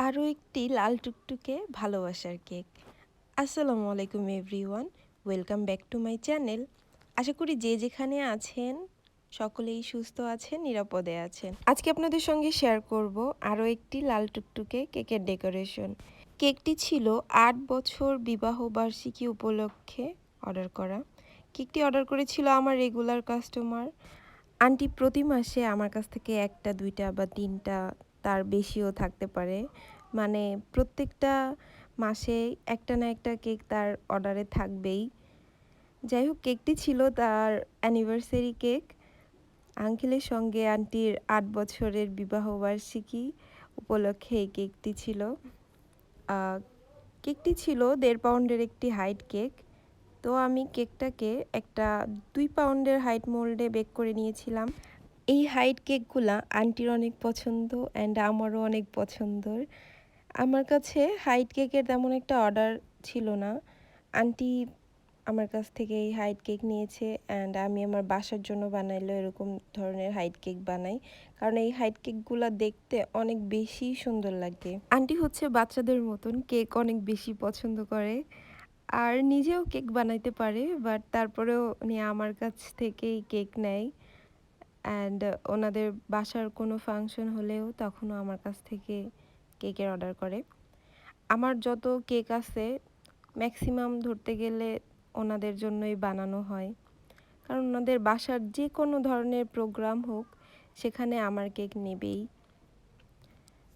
আরও একটি লাল টুকটুকে ভালোবাসার কেক। আসসালামু আলাইকুম everyone, welcome back to my channel. আশা করি যে যেখানে আছেন সকলেই সুস্থ আছেন, নিরাপদে আছেন। আজকে আপনাদের সঙ্গে শেয়ার করব আরও একটি লাল টুকটুকে কেকের ডেকোরেশন। কেকটি ছিল ৮ বছর বিবাহ বার্ষিকী উপলক্ষে অর্ডার করা। কেকটি অর্ডার করেছিল আমার রেগুলার কাস্টমার আন্টি। প্রতি মাসে আমার কাছ থেকে একটা, দুইটা বা তিনটা, তার বেশিও থাকতে পারে। মানে প্রত্যেকটা মাসে একটা না একটা কেক তার অর্ডারে থাকবেই। যাই হোক, কেকটি ছিল তার অ্যানিভার্সারি কেক। আঙ্কেলের সঙ্গে আন্টির ৮ বছরের বিবাহবার্ষিকী উপলক্ষে এই কেকটি ছিল। কেকটি ছিল ১.৫ পাউন্ডের একটি হাইট কেক। তো আমি কেকটাকে একটা ২ পাউন্ডের হাইট মোল্ডে বেক করে নিয়েছিলাম। এই হাইট কেকগুলা আন্টির অনেক পছন্দ অ্যান্ড আমারও অনেক পছন্দর। আমার কাছে হাইট কেকের তেমন একটা অর্ডার ছিল না। আন্টি আমার কাছ থেকে এই হাইট কেক নিয়েছে অ্যান্ড আমি আমার বাসার জন্য বানাইলেও এরকম ধরনের হাইট কেক বানাই, কারণ এই হাইট কেকগুলো দেখতে অনেক বেশি সুন্দর লাগে। আন্টি হচ্ছে বাচ্চাদের মতন কেক অনেক বেশি পছন্দ করে আর নিজেও কেক বানাইতে পারে, বাট তারপরেও উনি আমার কাছ থেকেই কেক নেয় অ্যান্ড ওনাদের বাসার কোনো ফাংশন হলেও তখনও আমার কাছ থেকে কেকের অর্ডার করে। আমার যত কেক আছে ম্যাক্সিমাম ধরতে গেলে ওনাদের জন্যই বানানো হয়, কারণ ওনাদের বাসার যে কোনো ধরনের প্রোগ্রাম হোক সেখানে আমার কেক নেবেই।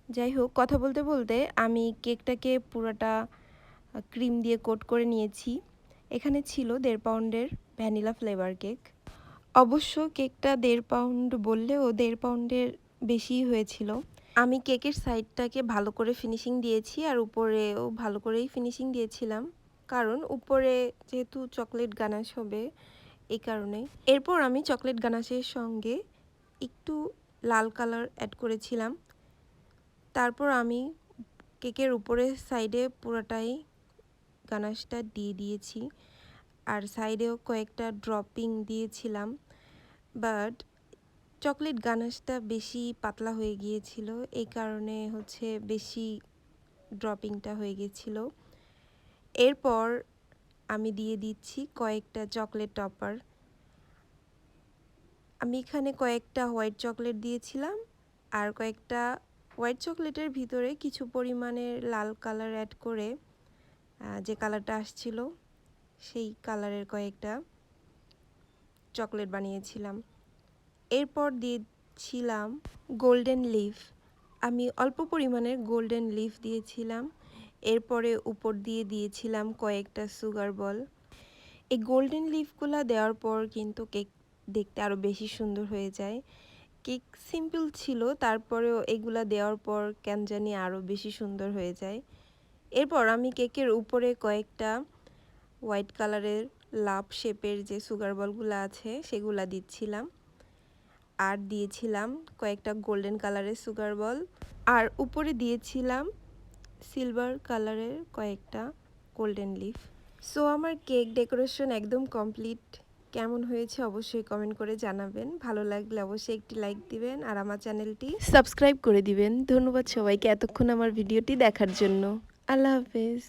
যাই হোক, কথা বলতে বলতে আমি কেকটাকে পুরোটা ক্রিম দিয়ে কোট করে নিয়েছি। এখানে ছিল ১.৫ পাউন্ডের ভ্যানিলা ফ্লেভার কেক। অবশ্য কেকটা ১.৫ পাউন্ড বললেও ১.৫ পাউন্ডের বেশিই হয়েছিল। আমি কেকের সাইডটাকে ভালো করে ফিনিশিং দিয়েছি আর উপরেও ভালো করেই ফিনিশিং দিয়েছিলাম, কারণ উপরে যেহেতু চকলেট গানাশ হবে এই কারণে। এরপর আমি চকলেট গানাশের সঙ্গে একটু লাল কালার অ্যাড করেছিলাম। তারপর আমি কেকের উপরের সাইডে পুরোটাই গানাশটা দিয়ে দিয়েছি আর সাইডেও কয়েকটা ড্রপিং দিয়েছিলাম, বাট চকলেট গানাশটা বেশি পাতলা হয়ে গিয়েছিল, এই কারণে হচ্ছে বেশি ড্রপিংটা হয়ে গিয়েছিল। এরপর আমি দিয়ে দিচ্ছি কয়েকটা চকলেট টপার। আমি এখানে কয়েকটা হোয়াইট চকলেট দিয়েছিলাম আর কয়েকটা হোয়াইট চকলেটের ভিতরে কিছু পরিমাণের লাল কালার অ্যাড করে যে কালারটা আসছিল সেই কালারের কয়েকটা চকলেট বানিয়েছিলাম। এরপর দিয়েছিলাম গোল্ডেন লিফ। আমি অল্প পরিমাণের গোল্ডেন লিফ দিয়েছিলাম। এরপরে উপর দিয়ে দিয়েছিলাম কয়েকটা সুগার বল। এই গোল্ডেন লিফগুলো দেওয়ার পর কিন্তু কেক দেখতে আরও বেশি সুন্দর হয়ে যায়। কেক সিম্পল ছিল, তারপরেও এগুলা দেওয়ার পর কেন জানি আরও বেশি সুন্দর হয়ে যায়। এরপর আমি কেকের উপরে কয়েকটা হোয়াইট কালারের লাভ শেপের যে সুগার বলগুলো আছে সেগুলা দিচ্ছিলাম আর দিয়েছিলাম কয়েকটা গোল্ডেন কালারের সুগার বল আর উপরে দিয়েছিলাম সিলভার কালারের কয়েকটা গোল্ডেন লিফ। সো আমার কেক ডেকোরেশন একদম কমপ্লিট। কেমন হয়েছে অবশ্যই কমেন্ট করে জানাবেন। ভালো লাগলে অবশ্যই একটি লাইক দিবেন আর আমার চ্যানেলটি সাবস্ক্রাইব করে দিবেন। ধন্যবাদ সবাইকে এতক্ষণ আমার ভিডিওটি দেখার জন্য। আল্লাহ হাফেজ।